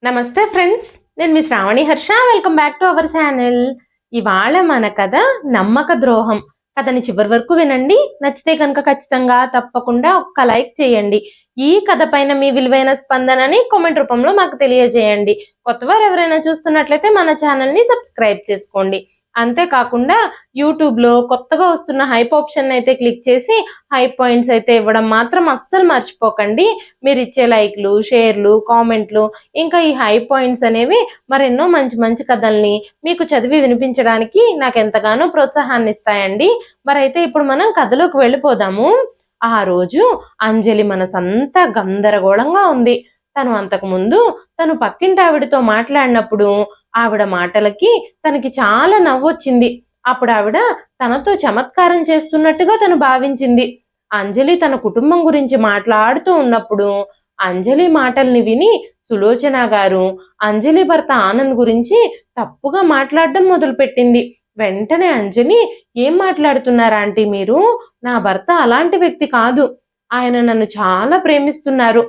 నమస్తే ఫ్రెండ్స్, నేను మీ Sravani Harsha. Welcome back to our channel. ఇవాళ మన కథ నమ్మక ద్రోహం. కథని చివరి వరకు వినండి. నచ్చితే కనుక ఖచ్చితంగా తప్పకుండా ఒక్క లైక్ చేయండి. ఈ కథ పైన మీ విలువైన స్పందనని కామెంట్ రూపంలో మాకు తెలియజేయండి. కొత్తవారు ఎవరైనా చూస్తున్నట్లయితే మన ఛానల్ని సబ్స్క్రైబ్ చేసుకోండి. అంతేకాకుండా యూట్యూబ్లో కొత్తగా వస్తున్న హైప్ ఆప్షన్ అయితే క్లిక్ చేసి హైప్ పాయింట్స్ అయితే ఇవ్వడం మాత్రం అస్సలు మర్చిపోకండి. మీరు ఇచ్చే లైక్లు, షేర్లు, కామెంట్లు, ఇంకా ఈ హైప్ పాయింట్స్ అనేవి మరెన్నో మంచి మంచి కథల్ని మీకు చదివి వినిపించడానికి నాకు ఎంతగానో ప్రోత్సాహాన్ని ఇస్తాయండి. మరైతే ఇప్పుడు మనం కథలోకి వెళ్ళిపోదాము. ఆ రోజు అంజలి మనసంతా గందరగోళంగా ఉంది. అంతకుముందు తను పక్కింటి ఆవిడతో మాట్లాడినప్పుడు ఆవిడ మాటలకి తనకి చాలా నవ్వొచ్చింది. అప్పుడు ఆవిడ తనతో చమత్కారం చేస్తున్నట్టుగా తను భావించింది. అంజలి తన కుటుంబం గురించి మాట్లాడుతూ ఉన్నప్పుడు అంజలి మాటల్ని విని సులోచన గారు అంజలి భర్త ఆనంద్ గురించి తప్పుగా మాట్లాడడం మొదలుపెట్టింది. వెంటనే అంజలి, ఏం మాట్లాడుతున్నారా ఆంటీ మీరు? నా భర్త అలాంటి వ్యక్తి కాదు. ఆయన నన్ను చాలా ప్రేమిస్తున్నారు.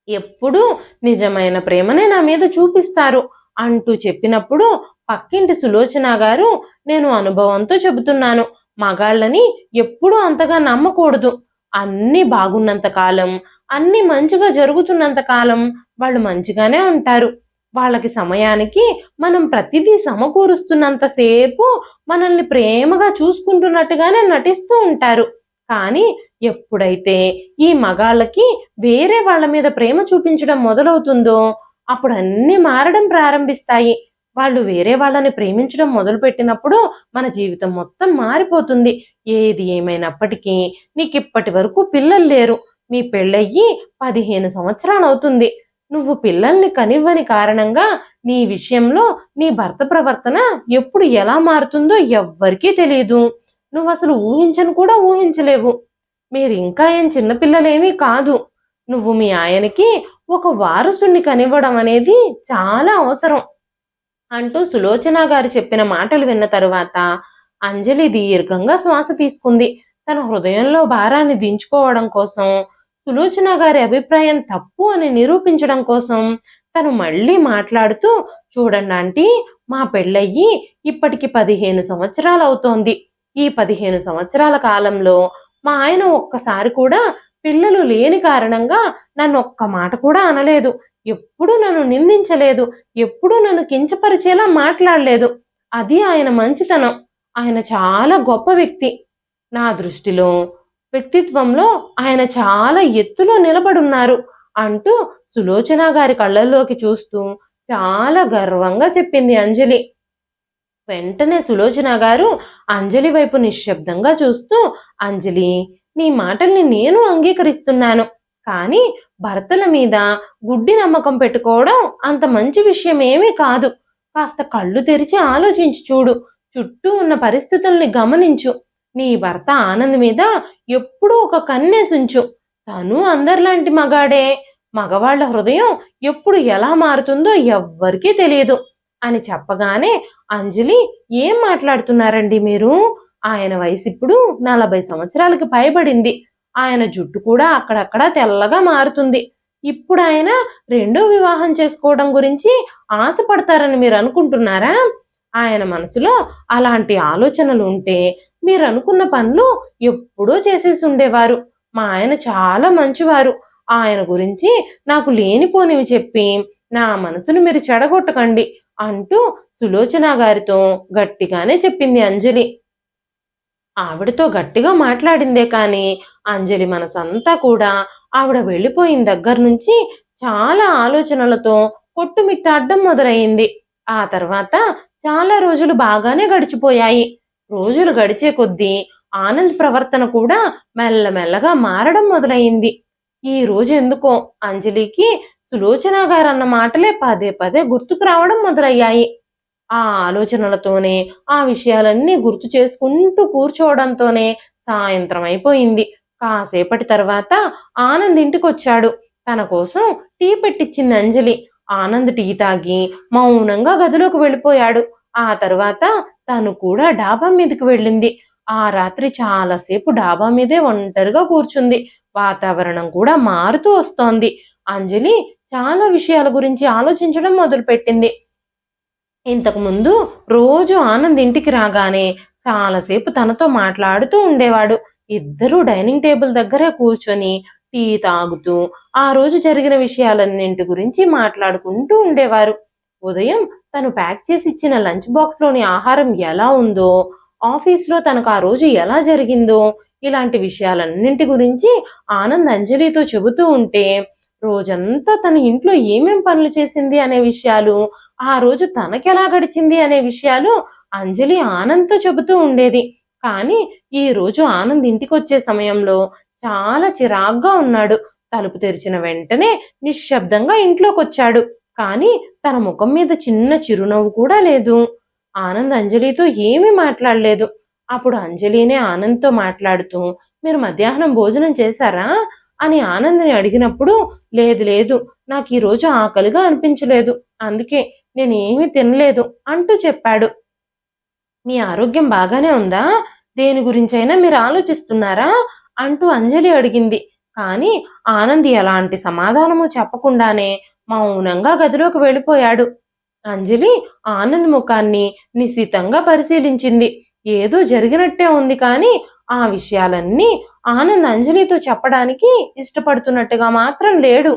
ఎప్పుడూ నిజమైన ప్రేమనే నా మీద చూపిస్తారు అంటూ చెప్పినప్పుడు పక్కింటి సులోచన గారు, నేను అనుభవంతో చెబుతున్నాను, మగాళ్ళని ఎప్పుడూ అంతగా నమ్మకూడదు. అన్నీ బాగున్నంత కాలం, అన్నీ మంచిగా జరుగుతున్నంత కాలం వాళ్ళు మంచిగానే ఉంటారు. వాళ్ళకి సమయానికి మనం ప్రతిదీ సమకూరుస్తున్నంతసేపు మనల్ని ప్రేమగా చూసుకుంటున్నట్టుగానే నటిస్తూ ఉంటారు. కానీ ఎప్పుడైతే ఈ మగాళ్ళకి వేరే వాళ్ళ మీద ప్రేమ చూపించడం మొదలవుతుందో అప్పుడు అన్నీ మారడం ప్రారంభిస్తాయి. వాళ్ళు వేరే వాళ్ళని ప్రేమించడం మొదలుపెట్టినప్పుడు మన జీవితం మొత్తం మారిపోతుంది. ఏది ఏమైనప్పటికీ నీకిప్పటి వరకు పిల్లలు లేరు. మీ పెళ్ళయ్యి 15 సంవత్సరాలు అవుతుంది. నువ్వు పిల్లల్ని కనివ్వని కారణంగా నీ విషయంలో నీ భర్త ప్రవర్తన ఎప్పుడు ఎలా మారుతుందో ఎవ్వరికీ తెలియదు. నువ్వు అసలు ఊహించను కూడా ఊహించలేవు. మీరింకా ఏం చిన్నపిల్లలేమీ కాదు. నువ్వు మీ ఆయనకి ఒక వారసుని కనివ్వడం అనేది చాలా అవసరం అంటూ సులోచన గారు చెప్పిన మాటలు విన్న తరువాత అంజలి దీర్ఘంగా శ్వాస తీసుకుంది. తన హృదయంలో భారాన్ని దించుకోవడం కోసం, సులోచన గారి అభిప్రాయం తప్పు అని నిరూపించడం కోసం తను మళ్ళీ మాట్లాడుతూ, చూడండి ఆంటీ, మా పెళ్ళయ్యి ఇప్పటికి 15 సంవత్సరాలు అవుతోంది. ఈ 15 సంవత్సరాల కాలంలో మా ఆయన ఒక్కసారి కూడా పిల్లలు లేని కారణంగా నన్ను ఒక్క మాట కూడా అనలేదు. ఎప్పుడూ నన్ను నిందించలేదు. ఎప్పుడూ నన్ను కించపరిచేలా మాట్లాడలేదు. అది ఆయన మంచితనం. ఆయన చాలా గొప్ప వ్యక్తి. నా దృష్టిలో వ్యక్తిత్వంలో ఆయన చాలా ఎత్తులో నిలబడున్నారు అంటూ సులోచన గారి కళ్ళల్లోకి చూస్తూ చాలా గర్వంగా చెప్పింది అంజలి. వెంటనే సులోచన గారు అంజలి వైపు నిశ్శబ్దంగా చూస్తూ, అంజలి, నీ మాటల్ని నేను అంగీకరిస్తున్నాను. కానీ భర్తల మీద గుడ్డి నమ్మకం పెట్టుకోవడం అంత మంచి విషయం ఏమీ కాదు. కాస్త కళ్ళు తెరిచి ఆలోచించి చూడు. చుట్టూ ఉన్న పరిస్థితుల్ని గమనించు. నీ భర్త ఆనంద్ మీద ఎప్పుడూ ఒక కన్నేసుంచు. తను అందరిలాంటి మగాడే. మగవాళ్ల హృదయం ఎప్పుడు ఎలా మారుతుందో ఎవ్వరికీ తెలియదు అని చెప్పగానే అంజలి, ఏం మాట్లాడుతున్నారండి మీరు? ఆయన వయసు ఇప్పుడు 40 సంవత్సరాలకి పైబడింది. ఆయన జుట్టు కూడా అక్కడక్కడ తెల్లగా మారుతుంది. ఇప్పుడు ఆయన రెండో వివాహం చేసుకోవడం గురించి ఆశపడతారని మీరు అనుకుంటున్నారా? ఆయన మనసులో అలాంటి ఆలోచనలు ఉంటే మీరు అనుకున్న పనులు ఎప్పుడూ చేసేసి ఉండేవారు. మా ఆయన చాలా మంచివారు. ఆయన గురించి నాకు లేనిపోనివి చెప్పి నా మనసును మీరు చెడగొట్టకండి అంటూ సులోచన గారితో గట్టిగానే చెప్పింది అంజలి. ఆవిడతో గట్టిగా మాట్లాడిందే కానీ అంజలి మనసంతా కూడా ఆవిడ వెళ్ళిపోయిన దగ్గర నుంచి చాలా ఆలోచనలతో కొట్టుమిట్టాడడం మొదలయ్యింది. ఆ తర్వాత చాలా రోజులు బాగానే గడిచిపోయాయి. రోజులు గడిచే కొద్దీ ఆనంద్ ప్రవర్తన కూడా మెల్లమెల్లగా మారడం మొదలయ్యింది. ఈ రోజు ఎందుకో అంజలికి సులోచన గారన్న మాటలే పదే పదే గుర్తుకు రావడం మొదలయ్యాయి. ఆ ఆలోచనలతోనే ఆ విషయాలన్నీ గుర్తు చేసుకుంటూ కూర్చోవడంతోనే సాయంత్రం అయిపోయింది. కాసేపటి తర్వాత ఆనంద్ ఇంటికొచ్చాడు. తన కోసం టీ పెట్టించింది అంజలి. ఆనంద్ టీ తాగి మౌనంగా గదిలోకి వెళ్ళిపోయాడు. ఆ తర్వాత తను కూడా డాబా మీదకి వెళ్ళింది. ఆ రాత్రి చాలాసేపు డాబా మీదే ఒంటరిగా కూర్చుంది. వాతావరణం కూడా మారుతూ వస్తోంది. అంజలి చాలా విషయాల గురించి ఆలోచించడం మొదలుపెట్టింది. ఇంతకుముందు రోజు ఆనంద్ ఇంటికి రాగానే చాలాసేపు తనతో మాట్లాడుతూ ఉండేవాడు. ఇద్దరూ డైనింగ్ టేబుల్ దగ్గరే కూర్చొని టీ తాగుతూ ఆ రోజు జరిగిన విషయాలన్నింటి గురించి మాట్లాడుకుంటూ ఉండేవారు. ఉదయం తను ప్యాక్ చేసి ఇచ్చిన లంచ్ బాక్స్‌లోని ఆహారం ఎలా ఉందో, ఆఫీస్‌లో తనకు ఆ రోజు ఎలా జరిగిందో, ఇలాంటి విషయాలన్నింటి గురించి ఆనంద్ అంజలితో చెబుతూ ఉంటే, రోజంతా తను ఇంట్లో ఏమేం పనులు చేసింది అనే విషయాలు, ఆ రోజు తనకెలా గడిచింది అనే విషయాలు అంజలి ఆనంద్‌తో చెబుతూ ఉండేది. కానీ ఈరోజు ఆనంద్ ఇంటికొచ్చే సమయంలో చాలా చిరాగ్గా ఉన్నాడు. తలుపు తెరిచిన వెంటనే నిశ్శబ్దంగా ఇంట్లోకొచ్చాడు. కానీ తన ముఖం మీద చిన్న చిరునవ్వు కూడా లేదు. ఆనంద్ అంజలితో ఏమీ మాట్లాడలేదు. అప్పుడు అంజలినే ఆనంద్‌తో మాట్లాడుతూ, "మీరు మధ్యాహ్నం భోజనం చేశారా?" అని ఆనంద్‌ని అడిగినప్పుడు, "లేదు లేదు. నాకీరోజు ఆకలిగా అనిపించలేదు. అందుకే నేనేమీ తినలేదు" అంటూ చెప్పాడు. "మీ ఆరోగ్యం బాగానే ఉందా? దేని గురించైనా మీరు ఆలోచిస్తున్నారా?" అంటూ అంజలి అడిగింది. కానీ ఆనంద్ ఎలాంటి సమాధానము చెప్పకుండానే మౌనంగా గదిలోకి వెళ్ళిపోయాడు. అంజలి ఆనంద్ ముఖాన్ని నిశితంగా పరిశీలించింది. ఏదో జరిగినట్టే ఉంది కానీ ఆ విషయాలన్నీ ఆనంద్ అంజలితో చెప్పడానికి ఇష్టపడుతున్నట్టుగా మాత్రం లేడు.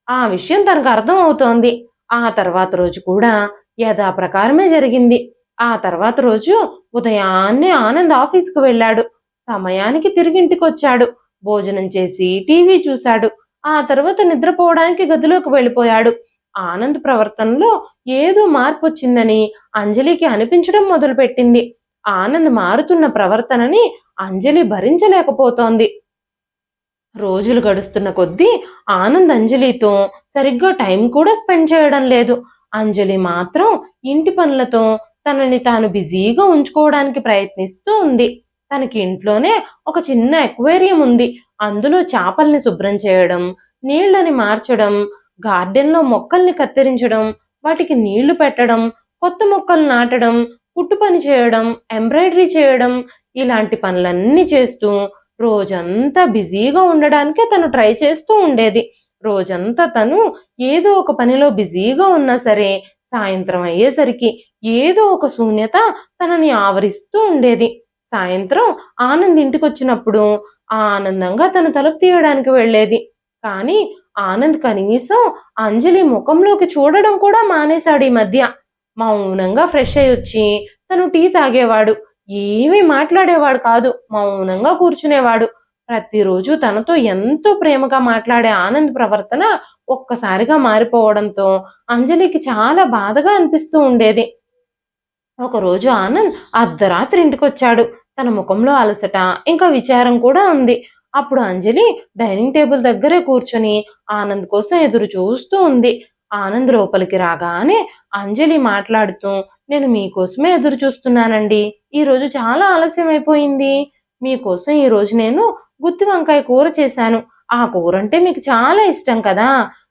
ఆ విషయం తనకు అర్థం అవుతోంది. ఆ తర్వాత రోజు కూడా యథాప్రకారమే జరిగింది. ఆ తర్వాత రోజు ఉదయాన్నే ఆనంద్ ఆఫీస్‌కు వెళ్ళాడు. సమయానికి తిరిగి ఇంటికొచ్చాడు. భోజనం చేసి టీవీ చూశాడు. ఆ తర్వాత నిద్రపోవడానికి గదిలోకి వెళ్ళిపోయాడు. ఆనంద్ ప్రవర్తనలో ఏదో మార్పొచ్చిందని అంజలికి అనిపించడం మొదలుపెట్టింది. ఆనంద్ మారుతున్న ప్రవర్తనని అంజలి భరించలేకపోతోంది. రోజులు గడుస్తున్న కొద్దీ ఆనంద్ అంజలితో సరిగ్గా టైం కూడా స్పెండ్ చేయడం లేదు. అంజలి మాత్రం ఇంటి పనులతో తనని తాను బిజీగా ఉంచుకోవడానికి ప్రయత్నిస్తూ ఉంది. తనకి ఇంట్లోనే ఒక చిన్న అక్వేరియం ఉంది. అందులో చేపల్ని శుభ్రం చేయడం, నీళ్ళని మార్చడం, గార్డెన్‌లో మొక్కల్ని కత్తిరించడం, వాటికి నీళ్లు పెట్టడం, కొత్త మొక్కలు నాటడం, కుట్టు పని చేయడం, ఎంబ్రాయిడరీ చేయడం ఇలాంటి పనులన్నీ చేస్తూ రోజంతా బిజీగా ఉండడానికే తను ట్రై చేస్తూ ఉండేది. రోజంతా తను ఏదో ఒక పనిలో బిజీగా ఉన్నా సరే, సాయంత్రం అయ్యేసరికి ఏదో ఒక శూన్యత తనని ఆవరిస్తూ ఉండేది. సాయంత్రం ఆనంద్ ఇంటికొచ్చినప్పుడు ఆనందంగా తను తలుపు తీయడానికి వెళ్ళేది. కానీ ఆనంద్ కనీసం అంజలి ముఖంలోకి చూడడం కూడా మానేశాడు ఈ మధ్య. మౌనంగా ఫ్రెష్ అయ్యొచ్చి తను టీ తాగేవాడు. ఏమీ మాట్లాడేవాడు కాదు. మౌనంగా కూర్చునేవాడు. ప్రతిరోజు తనతో ఎంతో ప్రేమగా మాట్లాడే ఆనంద్ ప్రవర్తన ఒక్కసారిగా మారిపోవడంతో అంజలికి చాలా బాధగా అనిపిస్తూ ఉండేది. ఒకరోజు ఆనంద్ అర్ధరాత్రి ఇంటికొచ్చాడు. తన ముఖంలో అలసట, ఇంకా విచారం కూడా ఉంది. అప్పుడు అంజలి డైనింగ్ టేబుల్ దగ్గరే కూర్చొని ఆనంద్ కోసం ఎదురు చూస్తూ ఉంది. ఆనంద్ లోపలికి రాగానే అంజలి మాట్లాడుతూ, "నేను మీకోసమే ఎదురు చూస్తున్నానండి. ఈరోజు చాలా ఆలస్యం అయిపోయింది. మీకోసం ఈరోజు నేను గుత్తి వంకాయ కూర చేశాను. ఆ కూరంటే మీకు చాలా ఇష్టం కదా!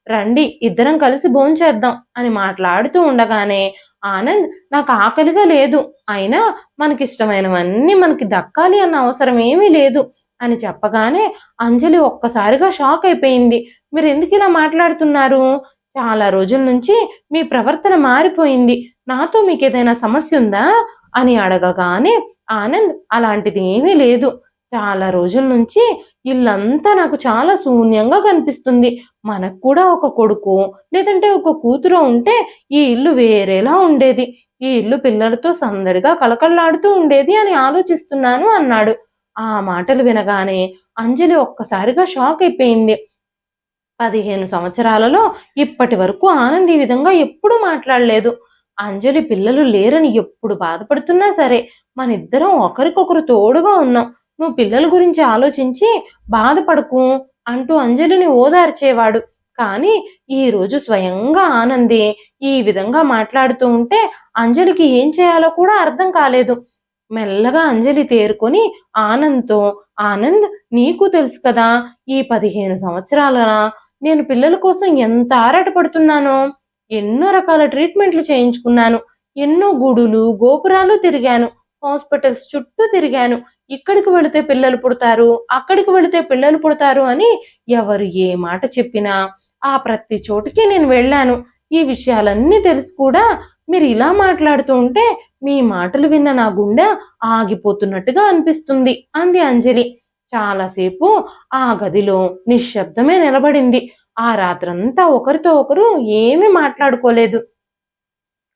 రండి ఇద్దరం కలిసి భోంచేద్దాం" అని మాట్లాడుతూ ఉండగానే ఆనంద్, "నాకు ఆకలిగా లేదు. అయినా మనకిష్టమైనవన్నీ మనకి దక్కాలి అన్న అవసరం ఏమీ లేదు" అని చెప్పగానే అంజలి ఒక్కసారిగా షాక్ అయిపోయింది. "మీరెందుకిలా మాట్లాడుతున్నారు? చాలా రోజుల నుంచి మీ ప్రవర్తన మారిపోయింది. నాతో మీకేదైనా సమస్యుందా?" అని అడగగానే ఆనంద్, "అలాంటిది ఏమీ లేదు. చాలా రోజుల నుంచి ఇల్లంతా నాకు చాలా శూన్యంగా కనిపిస్తుంది. మనకు కూడా ఒక కొడుకో, లేదంటే ఒక కూతురో ఉంటే ఈ ఇల్లు వేరేలా ఉండేది. ఈ ఇల్లు పిల్లలతో సందడిగా కళకళలాడుతూ ఉండేది అని ఆలోచిస్తున్నాను" అన్నాడు. ఆ మాటలు వినగానే అంజలి ఒక్కసారిగా షాక్ అయిపోయింది. 15 సంవత్సరాలలో ఇప్పటి వరకు ఆనంద్ ఈ విధంగా ఎప్పుడూ మాట్లాడలేదు. అంజలి పిల్లలు లేరని ఎప్పుడు బాధపడుతున్నా సరే, మనిద్దరం ఒకరికొకరు తోడుగా ఉన్నాం. నువ్వు పిల్లల గురించి ఆలోచించి బాధపడకు అంటూ అంజలిని ఓదార్చేవాడు. కానీ ఈరోజు స్వయంగా ఆనందే ఈ విధంగా మాట్లాడుతూ ఉంటే అంజలికి ఏం చేయాలో కూడా అర్థం కాలేదు. మెల్లగా అంజలి తేరుకొని ఆనంద్‌తో, "ఆనంద్, నీకు తెలుసు కదా! ఈ 15 సంవత్సరాల నేను పిల్లల కోసం ఎంత ఆరాటపడుతున్నానో. ఎన్నో రకాల ట్రీట్మెంట్లు చేయించుకున్నాను. ఎన్నో గుడులు, గోపురాలు తిరిగాను. హాస్పిటల్స్ చుట్టూ తిరిగాను. ఇక్కడికి వెళితే పిల్లలు పుడతారు, అక్కడికి వెళితే పిల్లలు పుడతారు అని ఎవరు ఏ మాట చెప్పినా ఆ ప్రతి చోటికి నేను వెళ్ళాను. ఈ విషయాలన్నీ తెలిసి కూడా మీరు ఇలా మాట్లాడుతూ ఉంటే మీ మాటలు విన్న నా గుండె ఆగిపోతున్నట్టుగా అనిపిస్తుంది అంది అంజలి. చాలాసేపు ఆ గదిలో నిశ్శబ్దమే నిలబడింది. ఆ రాత్రంతా ఒకరితో ఒకరు ఏమీ మాట్లాడుకోలేదు.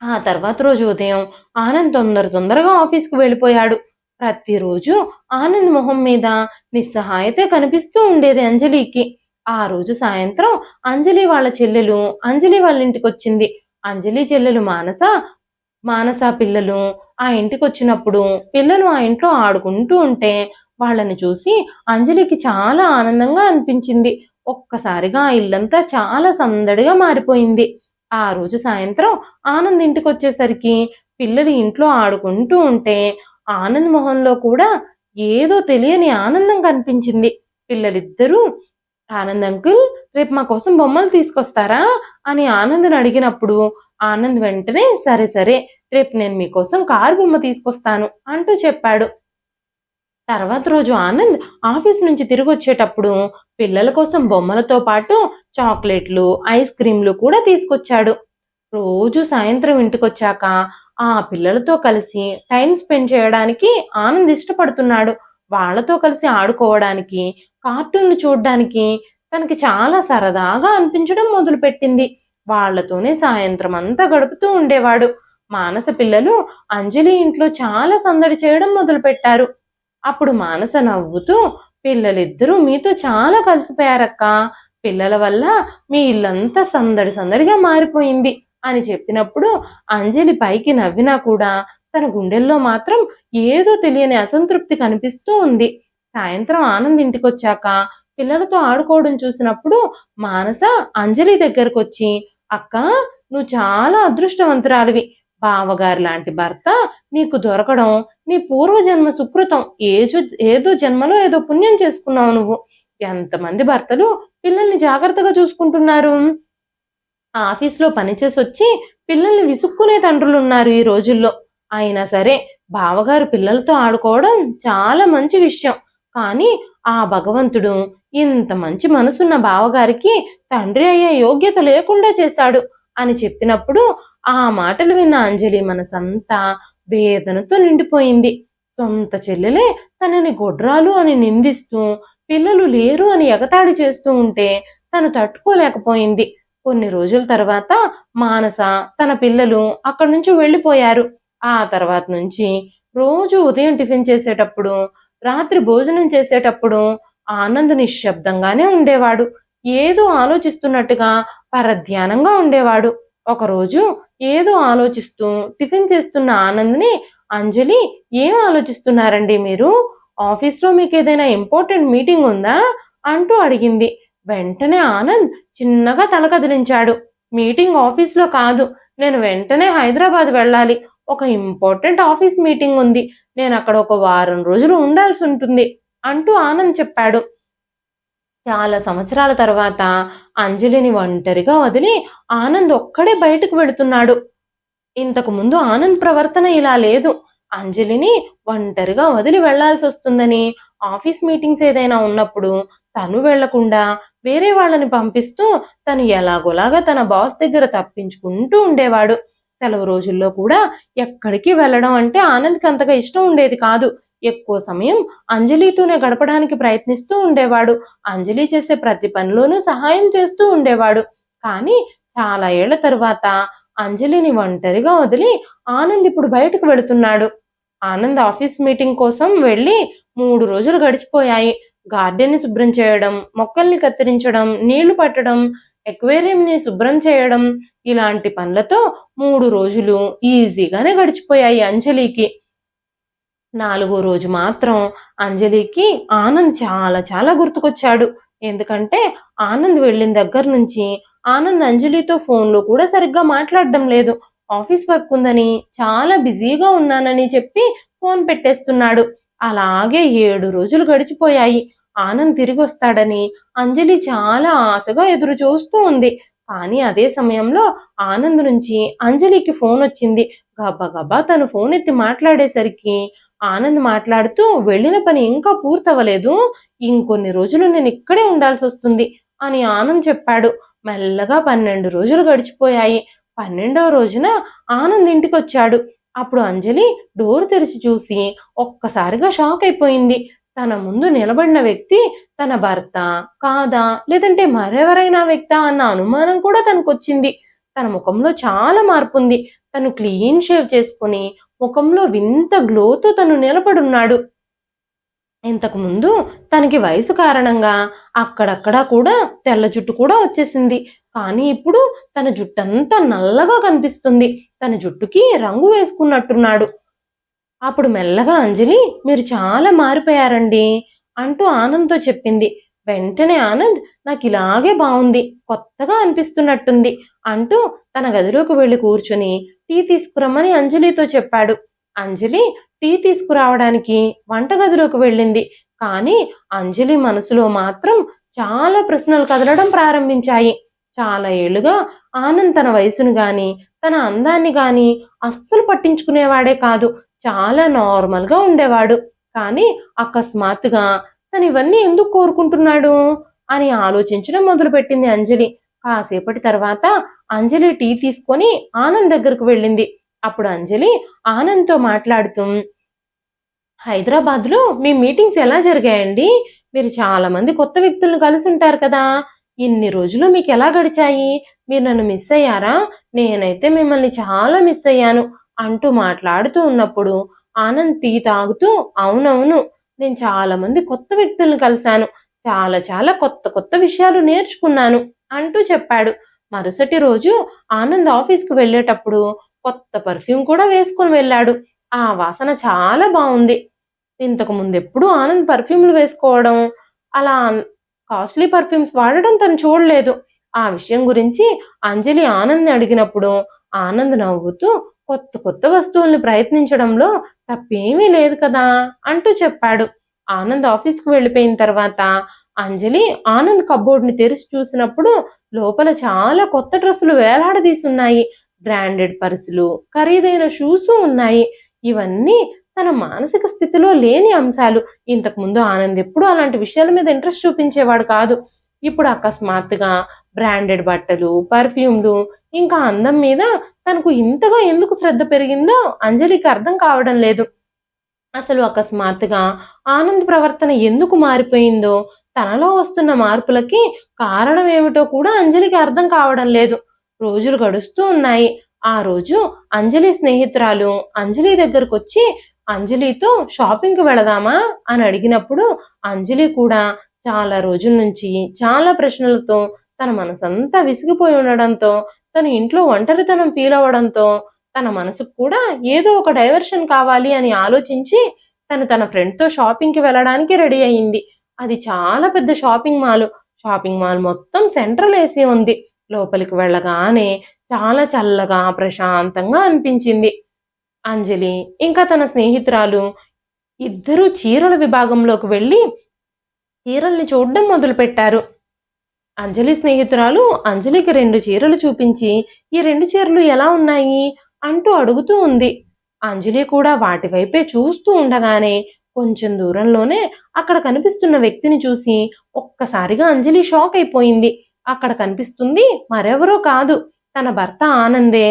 ఆ తర్వాత రోజు ఉదయం ఆనంద్ తొందరగా ఆఫీస్‌కి వెళ్ళిపోయాడు. ప్రతిరోజు ఆనంద్ మొహం మీద నిస్సహాయతే కనిపిస్తూ ఉండేది అంజలికి. ఆ రోజు సాయంత్రం అంజలి వాళ్ళ చెల్లెలు అంజలి వాళ్ళ ఇంటికొచ్చింది. అంజలి చెల్లెలు మానస పిల్లలు ఆ ఇంటికొచ్చినప్పుడు పిల్లలు ఆ ఇంట్లో ఆడుకుంటూ ఉంటే వాళ్ళని చూసి అంజలికి చాలా ఆనందంగా అనిపించింది. ఒక్కసారిగా ఆ ఇల్లంతా చాలా సందడిగా మారిపోయింది. ఆ రోజు సాయంత్రం ఆనంద్ ఇంటికొచ్చేసరికి పిల్లలు ఇంట్లో ఆడుకుంటూ ఉంటే ఆనంద్ మొహంలో కూడా ఏదో తెలియని ఆనందం కనిపించింది. పిల్లలిద్దరూ ఆనంద్ అంకుల్ రేపు మా కోసం బొమ్మలు తీసుకొస్తారా అని ఆనంద్ని అడిగినప్పుడు ఆనంద్ వెంటనే సరే సరే రేపు నేను మీకోసం కారు బొమ్మ తీసుకొస్తాను అంటూ చెప్పాడు. తర్వాత రోజు ఆనంద్ ఆఫీస్ నుంచి తిరిగొచ్చేటప్పుడు పిల్లల కోసం బొమ్మలతో పాటు చాక్లెట్లు, ఐస్ క్రీంలు కూడా తీసుకొచ్చాడు. రోజు సాయంత్రం ఇంటికొచ్చాక ఆ పిల్లలతో కలిసి టైం స్పెండ్ చేయడానికి ఆనంద్ ఇష్టపడుతున్నాడు. వాళ్ళతో కలిసి ఆడుకోవడానికి, కార్టూన్లు చూడ్డానికి తనకి చాలా సరదాగా అనిపించడం మొదలుపెట్టింది. వాళ్ళతోనే సాయంత్రం అంతా గడుపుతూ ఉండేవాడు. మానస పిల్లలు అంజలి ఇంట్లో చాలా సందడి చేయడం మొదలుపెట్టారు. అప్పుడు మానస నవ్వుతూ, పిల్లలిద్దరూ మీతో చాలా కలిసిపోయారక్కా. పిల్లల వల్ల మీ ఇల్లంతా సందడిగా మారిపోయింది అని చెప్పినప్పుడు అంజలి పైకి నవ్వినా కూడా తన గుండెల్లో మాత్రం ఏదో తెలియని అసంతృప్తి కనిపిస్తూ ఉంది. సాయంత్రం ఆనంద్ ఇంటికొచ్చాక పిల్లలతో ఆడుకోవడం చూసినప్పుడు మానస అంజలి దగ్గరకొచ్చి, అక్కా నువ్వు చాలా అదృష్టవంతురాలివి. బావగారు లాంటి భర్త నీకు దొరకడం నీ పూర్వజన్మ సుకృతం. ఏదో జన్మలో ఏదో పుణ్యం చేసుకున్నావు నువ్వు. ఎంతమంది భర్తలు పిల్లల్ని జాగ్రత్తగా చూసుకుంటున్నారు. ఆఫీస్‌లో పనిచేసొచ్చి పిల్లల్ని విసుక్కునే తండ్రులున్నారు ఈ రోజుల్లో. అయినా సరే బావగారు పిల్లలతో ఆడుకోవడం చాలా మంచి విషయం. కానీ ఆ భగవంతుడు ఇంత మంచి మనసున్న బావగారికి తండ్రి అయ్యే యోగ్యత లేకుండా చేశాడు అని చెప్పినప్పుడు ఆ మాటలు విన్న అంజలి మనసంతా వేదనతో నిండిపోయింది. సొంత చెల్లెలే తనని గొడ్రాలు అని నిందిస్తూ, పిల్లలు లేరు అని ఎగతాళి చేస్తూ ఉంటే తను తట్టుకోలేకపోయింది. కొన్ని రోజుల తర్వాత మానస, తన పిల్లలు అక్కడి నుంచి వెళ్ళిపోయారు. ఆ తర్వాత నుంచి రోజు ఉదయం టిఫిన్ చేసేటప్పుడు, రాత్రి భోజనం చేసేటప్పుడు ఆనంద్ నిశ్శబ్దంగానే ఉండేవాడు. ఏదో ఆలోచిస్తున్నట్టుగా పరధ్యానంగా ఉండేవాడు. ఒకరోజు ఏదో ఆలోచిస్తూ టిఫిన్ చేస్తున్న ఆనంద్‌ని అంజలి, "ఏం ఆలోచిస్తున్నారండి మీరు? ఆఫీస్‌లో మీకేదైనా ఇంపార్టెంట్ మీటింగ్ ఉందా?" అంటూ అడిగింది. వెంటనే ఆనంద్ చిన్నగా తల కదిలించాడు. "మీటింగ్ ఆఫీస్‌లో కాదు. నేను వెంటనే హైదరాబాద్ వెళ్ళాలి. ఒక ఇంపార్టెంట్ ఆఫీస్ మీటింగ్ ఉంది. నేనక్కడ ఒక వారం రోజులు ఉండాల్సుంటుంది" అంటూ ఆనంద్ చెప్పాడు. చాలా సంవత్సరాల తర్వాత అంజలిని ఒంటరిగా వదిలి ఆనంద్ ఒక్కడే బయటకు వెళుతున్నాడు. ఇంతకు ముందు ఆనంద్ ప్రవర్తన ఇలా లేదు. అంజలిని ఒంటరిగా వదిలి వెళ్లాల్సొస్తుందని, ఆఫీస్ మీటింగ్స్ ఏదైనా ఉన్నప్పుడు తను వెళ్లకుండా వేరే వాళ్ళని పంపిస్తూ తను ఎలాగోలాగా తన బాస్ దగ్గర తప్పించుకుంటూ ఉండేవాడు. సెలవు రోజుల్లో కూడా ఎక్కడికి వెళ్ళడం అంటే ఆనంద్‌కి అంతగా ఇష్టం ఉండేది కాదు. ఎక్కువ సమయం అంజలితోనే గడపడానికి ప్రయత్నిస్తూ ఉండేవాడు. అంజలి చేసే ప్రతి పనిలోనూ సహాయం చేస్తూ ఉండేవాడు. కానీ చాలా ఏళ్ల తరువాత అంజలిని ఒంటరిగా వదిలి ఆనంద్ ఇప్పుడు బయటకు వెళుతున్నాడు. ఆనంద్ ఆఫీస్ మీటింగ్ కోసం వెళ్ళి 3 రోజులు గడిచిపోయాయి. గార్డెన్‌ని శుభ్రం చేయడం, మొక్కల్ని కత్తిరించడం, నీళ్లు పట్టడం, ఎక్వేరియంని శుభ్రం చేయడం ఇలాంటి పనులతో 3 రోజులు ఈజీగానే గడిచిపోయాయి అంజలికి. నాలుగో రోజు మాత్రం అంజలికి ఆనంద్ చాలా గుర్తుకొచ్చాడు. ఎందుకంటే ఆనంద్ వెళ్ళిన దగ్గర నుంచి ఆనంద్ అంజలితో ఫోన్‌లో కూడా సరిగ్గా మాట్లాడడం లేదు. ఆఫీస్ వర్క్ ఉందని, చాలా బిజీగా ఉన్నానని చెప్పి ఫోన్ పెట్టేస్తున్నాడు. అలాగే 7 రోజులు గడిచిపోయాయి. ఆనంద్ తిరిగొస్తాడని అంజలి చాలా ఆశగా ఎదురు చూస్తూ ఉంది. కానీ అదే సమయంలో ఆనంద్ నుంచి అంజలికి ఫోనొచ్చింది. గబగబా తను ఫోన్ ఎత్తి మాట్లాడేసరికి ఆనంద్ మాట్లాడుతూ, "వెళ్ళిన పని ఇంకా పూర్తవ్వలేదు. ఇంకొన్ని రోజులు నేనిక్కడే ఉండాల్సొస్తుంది" అని ఆనంద్ చెప్పాడు. మెల్లగా 12 రోజులు గడిచిపోయాయి. 12వ రోజున ఆనంద్ ఇంటికొచ్చాడు. అప్పుడు అంజలి డోర్ తెరిచి చూసి ఒక్కసారిగా షాక్ అయిపోయింది. తన ముందు నిలబడిన వ్యక్తి తన భర్త కాదా, లేదంటే మరెవరైనా వ్యక్తా అన్న అనుమానం కూడా తనకొచ్చింది. తన ముఖంలో చాలా మార్పుంది. తను క్లీన్ షేవ్ చేసుకుని ముఖంలో వింత గ్లోతో తను నిలబడున్నాడు. ఇంతకుముందు తనకి వయసు కారణంగా అక్కడక్కడా కూడా తెల్ల జుట్టు కూడా వచ్చేసింది. కానీ ఇప్పుడు తన జుట్టంతా నల్లగా కనిపిస్తుంది. తన జుట్టుకి రంగు వేసుకున్నట్టున్నాడు. అప్పుడు మెల్లగా అంజలి, మీరు చాలా మారిపోయారండి అంటూ ఆనంద్తో చెప్పింది. వెంటనే ఆనంద్, నాకు ఇలాగే బాగుంది, కొత్తగా అనిపిస్తున్నట్టుంది అంటూ తన గదిలోకి వెళ్లి కూర్చుని టీ తీసుకురమ్మని అంజలితో చెప్పాడు. అంజలి టీ తీసుకురావడానికి వంటగదిలోకి వెళ్ళింది. కానీ అంజలి మనసులో మాత్రం చాలా ప్రశ్నలు కదలడం ప్రారంభించాయి. చాలా ఏళ్లుగా ఆనంద్ తన వయసును గాని తన అందాన్ని గాని అస్సలు పట్టించుకునేవాడే కాదు. చాలా నార్మల్గా ఉండేవాడు. కానీ అకస్మాత్తుగా తను ఇవన్నీ ఎందుకు కోరుకుంటున్నాడు అని ఆలోచించడం మొదలుపెట్టింది అంజలి. కాసేపటి తర్వాత అంజలి టీ తీసుకొని ఆనంద్ దగ్గరకు వెళ్ళింది. అప్పుడు అంజలి ఆనంద్తో మాట్లాడుతూ, హైదరాబాద్లో మీ మీటింగ్స్ ఎలా జరిగాయండి? మీరు చాలా మంది కొత్త వ్యక్తులను కలిసి ఉంటారు కదా, ఇన్ని రోజులు మీకు ఎలా గడిచాయి? మీరు నన్ను మిస్ అయ్యారా? నేనైతే మిమ్మల్ని చాలా మిస్ అయ్యాను అంటూ మాట్లాడుతూ ఉన్నప్పుడు ఆనంద్ టీ తాగుతూ, అవునవును, నేను చాలా మంది కొత్త వ్యక్తులను కలిశాను, చాలా చాలా కొత్త కొత్త విషయాలు నేర్చుకున్నాను అంటూ చెప్పాడు. మరుసటి రోజు ఆనంద్ ఆఫీస్కి వెళ్ళేటప్పుడు కొత్త పర్ఫ్యూమ్ కూడా వేసుకుని వెళ్ళాడు. ఆ వాసన చాలా బాగుంది. ఇంతకు ముందు ఎప్పుడు ఆనంద్ పర్ఫ్యూమ్లు వేసుకోవడం, అలా కాస్ట్లీ పర్ఫ్యూమ్స్ వాడడం తను చూడలేదు. ఆ విషయం గురించి అంజలి ఆనంద్ని అడిగినప్పుడు ఆనంద్ నవ్వుతూ, కొత్త కొత్త వస్తువుల్ని ప్రయత్నించడంలో తప్పేమీ లేదు కదా అంటూ చెప్పాడు. ఆనంద్ ఆఫీస్కి వెళ్ళిపోయిన తర్వాత అంజలి ఆనంద్ కబోర్డ్ని తెరిచి చూసినప్పుడు లోపల చాలా కొత్త డ్రెస్సులు వేలాడదీసున్నాయి. బ్రాండెడ్ పర్సులు, ఖరీదైన షూస్ ఉన్నాయి. ఇవన్నీ తన మానసిక స్థితిలో లేని అంశాలు. ఇంతకు ముందు ఆనంద్ ఎప్పుడు అలాంటి విషయాల మీద ఇంట్రెస్ట్ చూపించేవాడు కాదు. ఇప్పుడు అకస్మాత్తుగా బ్రాండెడ్ బట్టలు, పర్ఫ్యూమ్లు, ఇంకా అందం మీద తనకు ఇంతగా ఎందుకు శ్రద్ధ పెరిగిందో అంజలికి అర్థం కావడం లేదు. అసలు అకస్మాత్తుగా ఆనంద్ ప్రవర్తన ఎందుకు మారిపోయిందో, తనలో వస్తున్న మార్పులకి కారణం ఏమిటో కూడా అంజలికి అర్థం కావడం లేదు. రోజులు గడుస్తూ ఉన్నాయి. ఆ రోజు అంజలి స్నేహితురాలు అంజలి దగ్గరకు వచ్చి, అంజలితో షాపింగ్కి వెళదామా అని అడిగినప్పుడు అంజలి కూడా చాలా రోజుల నుంచి చాలా ప్రశ్నలతో తన మనసంతా విసిగిపోయి ఉండడంతో, తను ఇంట్లో ఒంటరితనం ఫీల్ అవ్వడంతో, తన మనసుకు కూడా ఏదో ఒక డైవర్షన్ కావాలి అని ఆలోచించి తను తన ఫ్రెండ్తో షాపింగ్కి వెళ్ళడానికి రెడీ అయింది. అది చాలా పెద్ద షాపింగ్ మాల్. షాపింగ్ మాల్ మొత్తం సెంట్రల్ ఏసీ ఉంది. లోపలికి వెళ్ళగానే చాలా చల్లగా ప్రశాంతంగా అనిపించింది. అంజలి ఇంకా తన స్నేహితురాలు ఇద్దరూ చీరల విభాగంలోకి వెళ్ళి చీరల్ని చూడడం మొదలుపెట్టారు. అంజలి స్నేహితురాలు అంజలికి 2 చీరలు చూపించి, ఈ 2 చీరలు ఎలా ఉన్నాయి అంటూ అడుగుతూ ఉంది. అంజలి కూడా వాటి వైపే చూస్తూ ఉండగానే కొంచెం దూరంలోనే అక్కడ కనిపిస్తున్న వ్యక్తిని చూసి ఒక్కసారిగా అంజలి షాక్ అయిపోయింది. అక్కడ కనిపిస్తుంది మరెవరో కాదు, తన భర్త ఆనందే.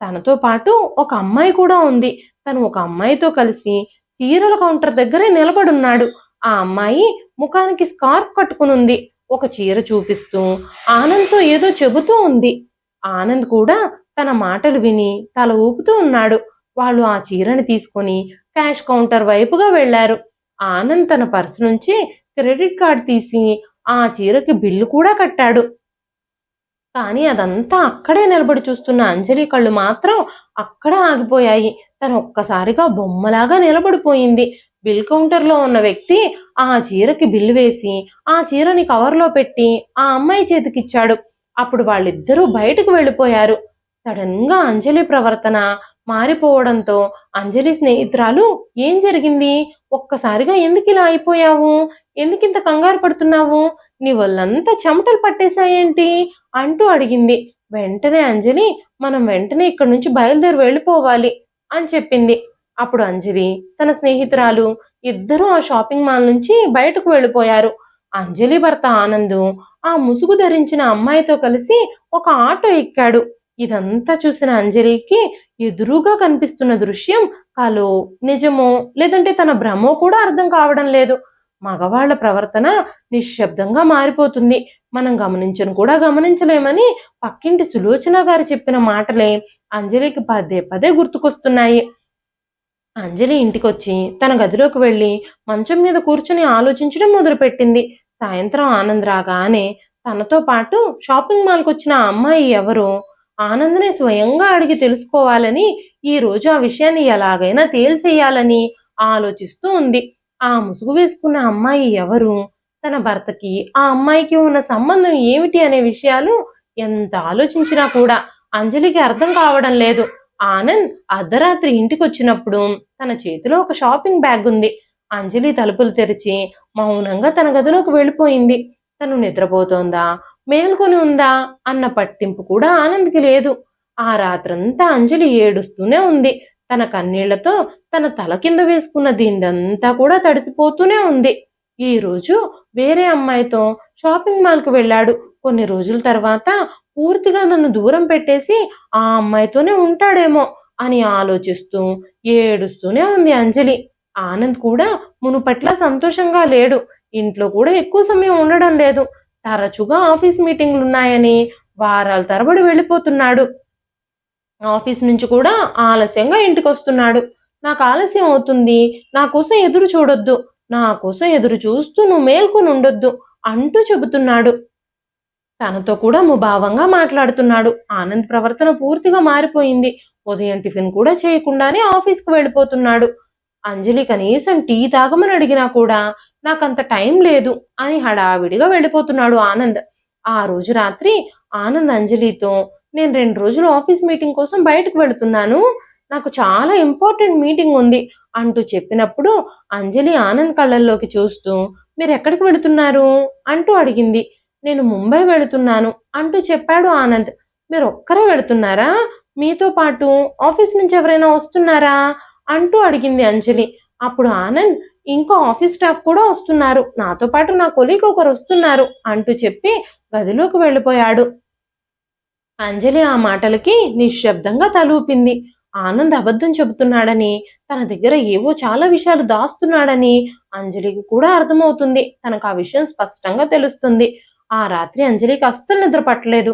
తనతో పాటు ఒక అమ్మాయి కూడా ఉంది. తను ఒక అమ్మాయితో కలిసి చీరల కౌంటర్ దగ్గరే నిలబడున్నాడు. ఆ అమ్మాయి ముఖానికి స్కార్ఫ్ కట్టుకునుంది. ఒక చీర చూపిస్తూ ఆనంద్తో ఏదో చెబుతూ ఉంది. ఆనంద్ కూడా తన మాటలు విని తల ఊపుతూ ఉన్నాడు. వాళ్ళు ఆ చీరని తీసుకొని క్యాష్ కౌంటర్ వైపుగా వెళ్లారు. ఆనంద్ తన పర్సు నుంచి క్రెడిట్ కార్డ్ తీసి ఆ చీరకి బిల్లు కూడా కట్టాడు. కానీ అదంతా అక్కడే నిలబడి చూస్తున్న అంజలి కళ్ళు మాత్రం అక్కడే ఆగిపోయాయి. తను ఒక్కసారిగా బొమ్మలాగా నిలబడిపోయింది. బిల్ కౌంటర్లో ఉన్న వ్యక్తి ఆ చీరకి బిల్లు వేసి ఆ చీరని కవర్లో పెట్టి ఆ అమ్మాయి చేతికిచ్చాడు. అప్పుడు వాళ్ళిద్దరూ బయటకు వెళ్ళిపోయారు. సడన్ గా అంజలి ప్రవర్తన మారిపోవడంతో అంజలి స్నేహితురాలు, ఏం జరిగింది? ఒక్కసారిగా ఎందుకు ఇలా అయిపోయావు? ఎందుకింత కంగారు పడుతున్నావు? నీ వల్లంతా చెమటలు పట్టేశాయేంటి అంటూ అడిగింది. వెంటనే అంజలి, మనం వెంటనే ఇక్కడి నుంచి బయలుదేరి వెళ్ళిపోవాలి అని చెప్పింది. అప్పుడు అంజలి తన స్నేహితురాలు ఇద్దరూ ఆ షాపింగ్ మాల్ నుంచి బయటకు వెళ్ళిపోయారు. అంజలి భర్త ఆనంద్ ఆ ముసుగు ధరించిన అమ్మాయితో కలిసి ఒక ఆటో ఎక్కాడు. ఇదంతా చూసిన అంజలికి ఎదురుగా కనిపిస్తున్న దృశ్యం కలో, నిజమో, లేదంటే తన భ్రమో కూడా అర్థం కావడం లేదు. మగవాళ్ల ప్రవర్తన నిశ్శబ్దంగా మారిపోతుంది. మనం గమనించను కూడా గమనించలేమని పక్కింటి సులోచన గారు చెప్పిన మాటలే అంజలికి పదే పదే గుర్తుకొస్తున్నాయి. అంజలి ఇంటికొచ్చి తన గదిలోకి వెళ్ళి మంచం మీద కూర్చుని ఆలోచించడం మొదలుపెట్టింది. సాయంత్రం ఆనంద్ రాగానే తనతో పాటు షాపింగ్ మాల్కి వచ్చిన ఆ అమ్మాయి ఎవరో ఆనంద్నే స్వయంగా అడిగి తెలుసుకోవాలని, ఈ రోజు ఆ విషయాన్ని ఎలాగైనా తేల్చేయాలని ఆలోచిస్తూ ఉంది. ఆ ముసుగు వేసుకున్న అమ్మాయి ఎవరు, తన భర్తకి ఆ అమ్మాయికి ఉన్న సంబంధం ఏమిటి అనే విషయాలు ఎంత ఆలోచించినా కూడా అంజలికి అర్థం కావడం లేదు. ఆనంద్ అర్ధరాత్రి ఇంటికొచ్చినప్పుడు తన చేతిలో ఒక షాపింగ్ బ్యాగ్ ఉంది. అంజలి తలుపులు తెరిచి మౌనంగా తన గదిలోకి వెళ్ళిపోయింది. తను నిద్రపోతోందా, మేల్కొని ఉందా అన్న పట్టింపు కూడా ఆనంద్కి లేదు. ఆ రాత్రంతా అంజలి ఏడుస్తూనే ఉంది. తన కన్నీళ్లతో తన తల కింద వేసుకున్న దిండంతా కూడా తడిసిపోతూనే ఉంది. ఈ రోజు వేరే అమ్మాయితో షాపింగ్ మాల్కు వెళ్ళాడు. కొన్ని రోజుల తర్వాత పూర్తిగా నన్ను దూరం పెట్టేసి ఆ అమ్మాయితోనే ఉంటాడేమో అని ఆలోచిస్తూ ఏడుస్తూనే ఉంది అంజలి. ఆనంద్ కూడా మునుపట్లా సంతోషంగా లేడు. ఇంట్లో కూడా ఎక్కువ సమయం ఉండడం లేదు. తరచుగా ఆఫీస్ మీటింగ్లున్నాయని వారాల తరబడి వెళ్ళిపోతున్నాడు. ఆఫీస్ నుంచి కూడా ఆలస్యంగా ఇంటికొస్తున్నాడు. నాకు ఆలస్యం అవుతుంది, నా కోసం ఎదురు చూడొద్దు, నా కోసం ఎదురు చూస్తూ నువ్వు మేల్కొని ఉండొద్దు అంటూ చెబుతున్నాడు. తనతో కూడా ముభావంగా మాట్లాడుతున్నాడు. ఆనంద్ ప్రవర్తన పూర్తిగా మారిపోయింది. ఉదయం టిఫిన్ కూడా చేయకుండానే ఆఫీస్కు వెళ్ళిపోతున్నాడు. అంజలి కనీసం టీ తాగమని అడిగినా కూడా నాకంత టైం లేదు అని హడావిడిగా వెళ్ళిపోతున్నాడు ఆనంద్. ఆ రోజు రాత్రి ఆనంద్ అంజలితో, నేను 2 రోజులు ఆఫీస్ మీటింగ్ కోసం బయటకు వెళుతున్నాను, నాకు చాలా ఇంపార్టెంట్ మీటింగ్ ఉంది అంటూ చెప్పినప్పుడు అంజలి ఆనంద్ కళ్ళల్లోకి చూస్తూ, మీరు ఎక్కడికి వెళుతున్నారు అంటూ అడిగింది. నేను ముంబై వెళుతున్నాను అంటూ చెప్పాడు ఆనంద్. మీరు ఒక్కరే వెళుతున్నారా, మీతో పాటు ఆఫీస్ నుంచి ఎవరైనా వస్తున్నారా అంటూ అడిగింది అంజలి. అప్పుడు ఆనంద్, ఇంకో ఆఫీస్ స్టాఫ్ కూడా వస్తున్నారు, నాతో పాటు నా కొలీగ్ ఒకరు వస్తున్నారు అంటూ చెప్పి గదిలోకి వెళ్ళిపోయాడు. అంజలి ఆ మాటలకి నిశ్శబ్దంగా తలూపింది. ఆనంద్ అబద్ధం చెబుతున్నాడని, తన దగ్గర ఏవో చాలా విషయాలు దాస్తున్నాడని అంజలికి కూడా అర్థమవుతుంది. తనకు ఆ విషయం స్పష్టంగా తెలుస్తుంది. ఆ రాత్రి అంజలికి అస్సలు నిద్ర పట్టలేదు.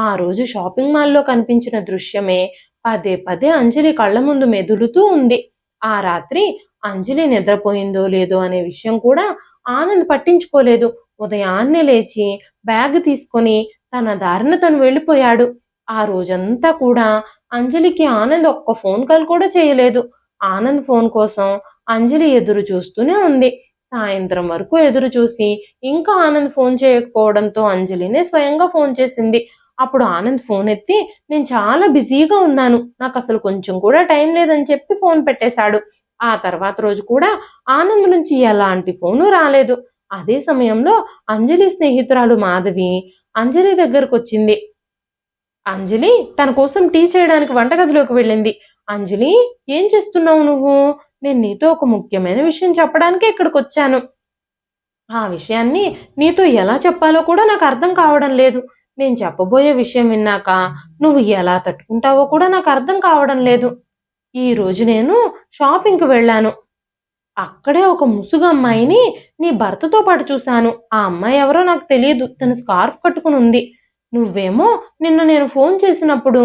ఆ రోజు షాపింగ్ మాల్లో కనిపించిన దృశ్యమే పదే పదే అంజలి కళ్ళ ముందు మెదులుతూ ఉంది. ఆ రాత్రి అంజలి నిద్రపోయిందో లేదో అనే విషయం కూడా ఆనంద్ పట్టించుకోలేదు. ఉదయాన్నే లేచి బ్యాగ్ తీసుకొని తన దారిన తను వెళ్ళిపోయాడు. ఆ రోజంతా కూడా అంజలికి ఆనంద్ ఒక్క ఫోన్ కాల్ కూడా చేయలేదు. ఆనంద్ ఫోన్ కోసం అంజలి ఎదురు చూస్తూనే ఉంది. సాయంత్రం వరకు ఎదురు చూసి ఇంకా ఆనంద్ ఫోన్ చేయకపోవడంతో అంజలినే స్వయంగా ఫోన్ చేసింది. అప్పుడు ఆనంద్ ఫోన్ ఎత్తి, నేను చాలా బిజీగా ఉన్నాను, నాకు అసలు కొంచెం కూడా టైం లేదని చెప్పి ఫోన్ పెట్టేశాడు. ఆ తర్వాత రోజు కూడా ఆనంద్ నుంచి ఎలాంటి ఫోను రాలేదు. అదే సమయంలో అంజలి స్నేహితురాలు మాధవి అంజలి దగ్గరకు వచ్చింది. అంజలి తన కోసం టీ చేయడానికి వంటగదిలోకి వెళ్ళింది. అంజలి, ఏం చేస్తున్నావు నువ్వు? నేను నీతో ఒక ముఖ్యమైన విషయం చెప్పడానికి ఇక్కడికి వచ్చాను. ఆ విషయాన్ని నీతో ఎలా చెప్పాలో కూడా నాకు అర్థం కావడం లేదు. నేను చెప్పబోయే విషయం విన్నాక నువ్వు ఎలా తట్టుకుంటావో కూడా నాకు అర్థం కావడం లేదు. ఈ రోజు నేను షాపింగ్కి వెళ్ళాను. అక్కడే ఒక ముసుగు అమ్మాయిని నీ భర్తతో పాటు చూశాను. ఆ అమ్మాయి ఎవరో నాకు తెలియదు. తను స్కార్ఫ్ కట్టుకుని ఉంది. నువ్వేమో నిన్న నేను ఫోన్ చేసినప్పుడు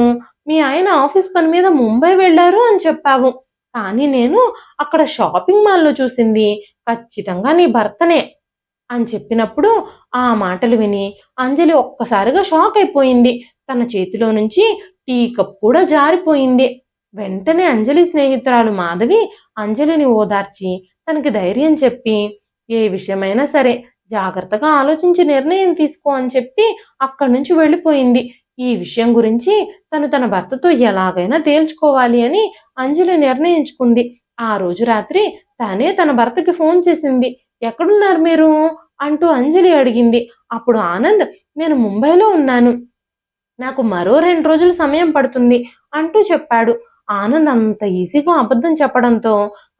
మీ ఆయన ఆఫీస్ పని మీద ముంబై వెళ్ళారు అని చెప్పావు. కానీ నేను అక్కడ షాపింగ్ మాల్లో చూసింది ఖచ్చితంగా నీ భర్తనే అని చెప్పినప్పుడు ఆ మాటలు విని అంజలి ఒక్కసారిగా షాక్ అయిపోయింది. తన చేతిలో నుంచి టీ కప్ కూడా జారిపోయింది. వెంటనే అంజలి స్నేహితురాలు మాధవి అంజలిని ఓదార్చి తనకి ధైర్యం చెప్పి, ఏ విషయమైనా సరే జాగ్రత్తగా ఆలోచించి నిర్ణయం తీసుకో అని చెప్పి అక్కడి నుంచి వెళ్ళిపోయింది. ఈ విషయం గురించి తన భర్తతో ఎలాగైనా తేల్చుకోవాలి అని అంజలి నిర్ణయించుకుంది. ఆ రోజు రాత్రి తనే తన భర్తకి ఫోన్ చేసింది. ఎక్కడున్నారు మీరు అంటూ అంజలి అడిగింది. అప్పుడు ఆనంద్, నేను ముంబైలో ఉన్నాను, నాకు మరో 2 రోజులు సమయం పడుతుంది అంటూ చెప్పాడు. ఆనంద్ అంత ఈజీగా అబద్ధం చెప్పడంతో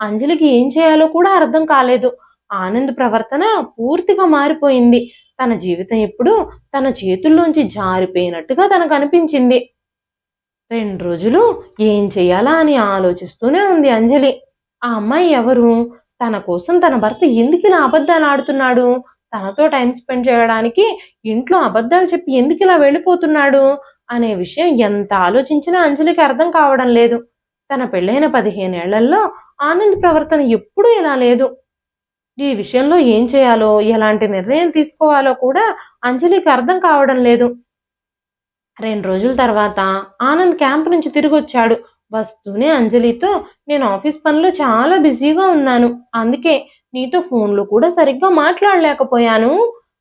అంజలికి ఏం చేయాలో కూడా అర్థం కాలేదు. ఆనంద్ ప్రవర్తన పూర్తిగా మారిపోయింది. తన జీవితం ఇప్పుడు తన చేతుల్లోంచి జారిపోయినట్టుగా తనకు అనిపించింది. 2 రోజులు ఏం చెయ్యాలా అని ఆలోచిస్తూనే ఉంది అంజలి. ఆ అమ్మాయి ఎవరు? తన కోసం తన భర్త ఎందుకిలా అబద్ధాలాడుతున్నాడు? తనతో టైమ్ స్పెండ్ చేయడానికి ఇంట్లో అబద్ధాలు చెప్పి ఎందుకిలా వెళ్ళిపోతున్నాడు? అనే విషయం ఎంత ఆలోచించినా అంజలికి అర్థం కావడం లేదు. తన పెళ్ళైన 15 ఏళ్లలో ఆనంద్ ప్రవర్తన ఎప్పుడూ ఇలా లేదు. ఈ విషయంలో ఏం చేయాలో, ఎలాంటి నిర్ణయం తీసుకోవాలో కూడా అంజలికి అర్థం కావడం లేదు. 2 రోజుల తర్వాత ఆనంద్ క్యాంప్ నుంచి తిరిగొచ్చాడు. వస్తూనే అంజలితో, నేను ఆఫీస్ పనిలో చాలా బిజీగా ఉన్నాను. అందుకే నీతో ఫోన్లో కూడా సరిగ్గా మాట్లాడలేకపోయాను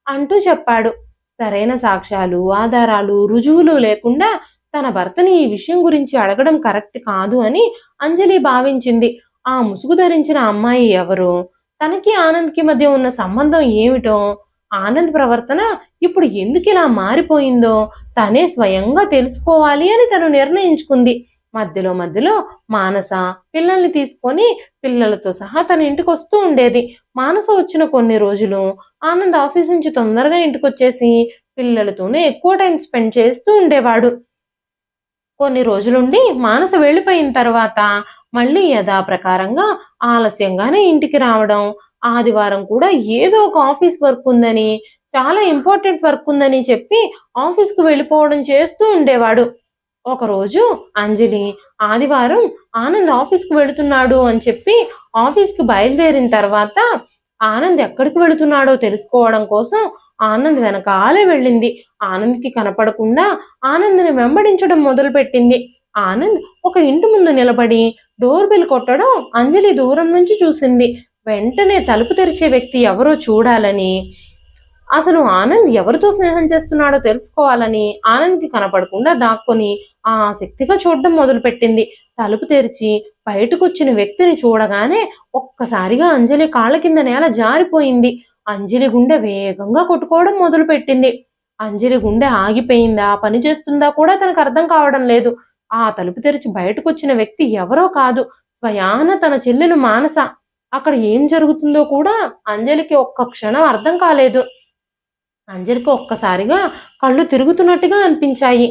అంటూ చెప్పాడు. సరైన సాక్ష్యాలు, ఆధారాలు, రుజువులు లేకుండా తన భర్తని ఈ విషయం గురించి అడగడం కరెక్ట్ కాదు అని అంజలి భావించింది. ఆ ముసుగు ధరించిన అమ్మాయి ఎవరో, తనకి ఆనంద్‌కి మధ్య ఉన్న సంబంధం ఏమిటో, ఆనంద్ ప్రవర్తన ఇప్పుడు ఎందుకిలా మారిపోయిందో తనే స్వయంగా తెలుసుకోవాలి అని తను నిర్ణయించుకుంది. మధ్యలో మధ్యలో మానస పిల్లల్ని తీసుకొని పిల్లలతో సహా తన ఇంటికొస్తూ ఉండేది. మానస వచ్చిన కొన్ని రోజులు ఆనంద్ ఆఫీస్ నుంచి తొందరగా ఇంటికొచ్చేసి పిల్లలతోనే ఎక్కువ టైం స్పెండ్ చేస్తూ ఉండేవాడు. కొన్ని రోజులుండి మానస వెళ్ళిపోయిన తర్వాత మళ్ళీ యథాప్రకారంగా ఆలస్యంగానే ఇంటికి రావడం, ఆదివారం కూడా ఏదో ఒక ఆఫీస్ వర్క్ ఉందని, చాలా ఇంపార్టెంట్ వర్క్ ఉందని చెప్పి ఆఫీస్‌కి వెళ్ళిపోవడం చేస్తూ ఉండేవాడు. ఒకరోజు అంజలి ఆదివారం ఆనంద్ ఆఫీస్‌కి వెళుతున్నాడు అని చెప్పి ఆఫీస్‌కి బయలుదేరిన తర్వాత ఆనంద్ ఎక్కడికి వెళుతున్నాడో తెలుసుకోవడం కోసం ఆనంద్ వెనకాలే వెళ్ళింది. ఆనంద్‌కి కనపడకుండా ఆనంద్‌ని వెంబడించడం మొదలుపెట్టింది. ఆనంద్ ఒక ఇంటి ముందు నిలబడి డోర్ బెల్ కొట్టడం అంజలి దూరం నుంచి చూసింది. వెంటనే తలుపు తెరిచే వ్యక్తి ఎవరో చూడాలని, అసలు ఆనంద్ ఎవరితో స్నేహం చేస్తున్నాడో తెలుసుకోవాలని ఆనంద్‌కి కనపడకుండా దాక్కొని ఆసక్తిగా చూడడం మొదలుపెట్టింది. తలుపు తెరిచి బయటకొచ్చిన వ్యక్తిని చూడగానే ఒక్కసారిగా అంజలి కాళ్ళ కింద నేల జారిపోయింది. అంజలి గుండె వేగంగా కొట్టుకోవడం మొదలుపెట్టింది. అంజలి గుండె ఆగిపోయిందా, పని చేస్తుందా కూడా తనకు అర్థం కావడం లేదు. ఆ తలుపు తెరిచి బయటకొచ్చిన వ్యక్తి ఎవరో కాదు, స్వయాన తన చెల్లెలు మానస. అక్కడ ఏం జరుగుతుందో కూడా అంజలికి ఒక్క క్షణం అర్థం కాలేదు. అంజలికి ఒక్కసారిగా కళ్ళు తిరుగుతున్నట్టుగా అనిపించాయి.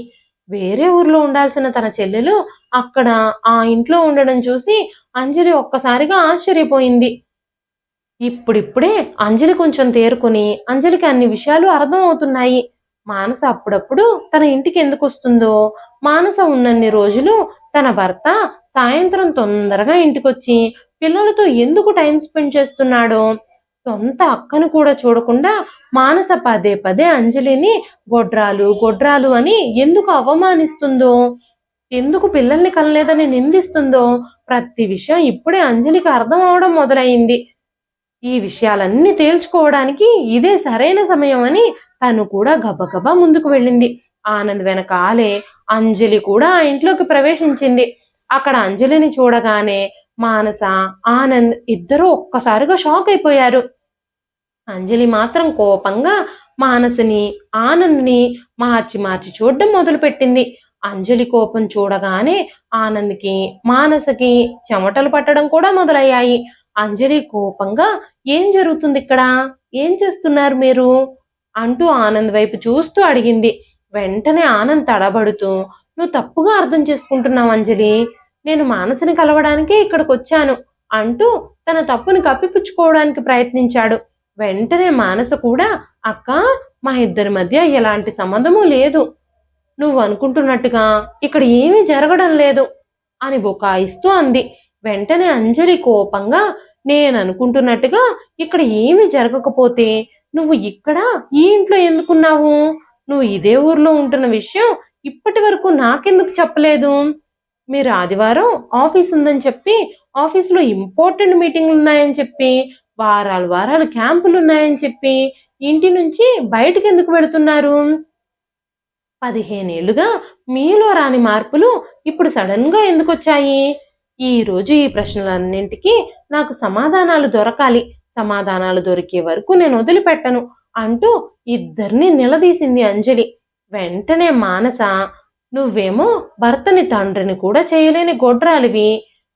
వేరే ఊర్లో ఉండాల్సిన తన చెల్లెలు అక్కడ ఆ ఇంట్లో ఉండడం చూసి అంజలి ఒక్కసారిగా ఆశ్చర్యపోయింది. ఇప్పుడిప్పుడే అంజలి కొంచెం తేరుకొని అంజలికి అన్ని విషయాలు అర్థం అవుతున్నాయి. మానస అప్పుడప్పుడు తన ఇంటికి ఎందుకొస్తుందో, మానస ఉన్నన్ని రోజులు తన భర్త సాయంత్రం తొందరగా ఇంటికొచ్చి పిల్లలతో ఎందుకు టైం స్పెండ్ చేస్తున్నాడో, సొంత అక్కను కూడా చూడకుండా మానస పదే పదే అంజలిని గొడ్రాలు గొడ్రాలు అని ఎందుకు అవమానిస్తుందో, ఎందుకు పిల్లల్ని కనలేదని నిందిస్తుందో ప్రతి విషయం ఇప్పుడే అంజలికి అర్థం అవడం మొదలైంది. ఈ విషయాలన్నీ తేల్చుకోవడానికి ఇదే సరైన సమయం అని తను కూడా గబగబా ముందుకు వెళ్ళింది. ఆనంద్ వెనకాలే అంజలి కూడా ఆ ఇంట్లోకి ప్రవేశించింది. అక్కడ అంజలిని చూడగానే మానస, ఆనంద్ ఇద్దరూ ఒక్కసారిగా షాక్ అయిపోయారు. అంజలి మాత్రం కోపంగా మానసని, ఆనంద్‌ని మార్చి మార్చి చూడడం మొదలుపెట్టింది. అంజలి కోపం చూడగానే ఆనంద్‌కి, మానసకి చెమటలు పట్టడం కూడా మొదలయ్యాయి. అంజలి కోపంగా, ఏం జరుగుతుందిక్కడ? ఏం చేస్తున్నారు మీరు? అంటూ ఆనంద్ వైపు చూస్తూ అడిగింది. వెంటనే ఆనంద్ తడబడుతూ, నువ్వు తప్పుగా అర్థం చేసుకుంటున్నావు అంజలి. నేను మానసని కలవడానికే ఇక్కడికొచ్చాను అంటూ తన తప్పుని కప్పిపుచ్చుకోవడానికి ప్రయత్నించాడు. వెంటనే మానస కూడా, అక్కా, మా ఇద్దరి మధ్య ఎలాంటి సంబంధమూ లేదు. నువ్వు అనుకుంటున్నట్టుగా ఇక్కడ ఏమీ జరగడం లేదు అని బుకాయిస్తూ అంది. వెంటనే అంజలి కోపంగా, నేననుకుంటున్నట్టుగా ఇక్కడ ఏమీ జరగకపోతే నువ్వు ఇక్కడ ఈ ఇంట్లో ఎందుకున్నావు? నువ్వు ఇదే ఊర్లో ఉంటున్న విషయం ఇప్పటి వరకు నాకెందుకు చెప్పలేదు? మీరు ఆదివారం ఆఫీస్ ఉందని చెప్పి, ఆఫీస్‌లో ఇంపార్టెంట్ మీటింగ్‌లున్నాయని చెప్పి, వారాలు వారాలు క్యాంపులున్నాయని చెప్పి, ఇంటి నుంచి బయటికెందుకు వెళుతున్నారు? 15 ఏళ్లుగా మీలో రాని మార్పులు ఇప్పుడు సడన్‌గా ఎందుకొచ్చాయి? ఈరోజు ఈ ప్రశ్నలన్నింటికి నాకు సమాధానాలు దొరకాలి. సమాధానాలు దొరికే వరకు నేను వదిలిపెట్టను అంటూ ఇద్దరిని నిలదీసింది అంజలి. వెంటనే మానస, నువ్వేమో భర్తని తండ్రిని కూడా చేయలేని గొడ్రాలివి.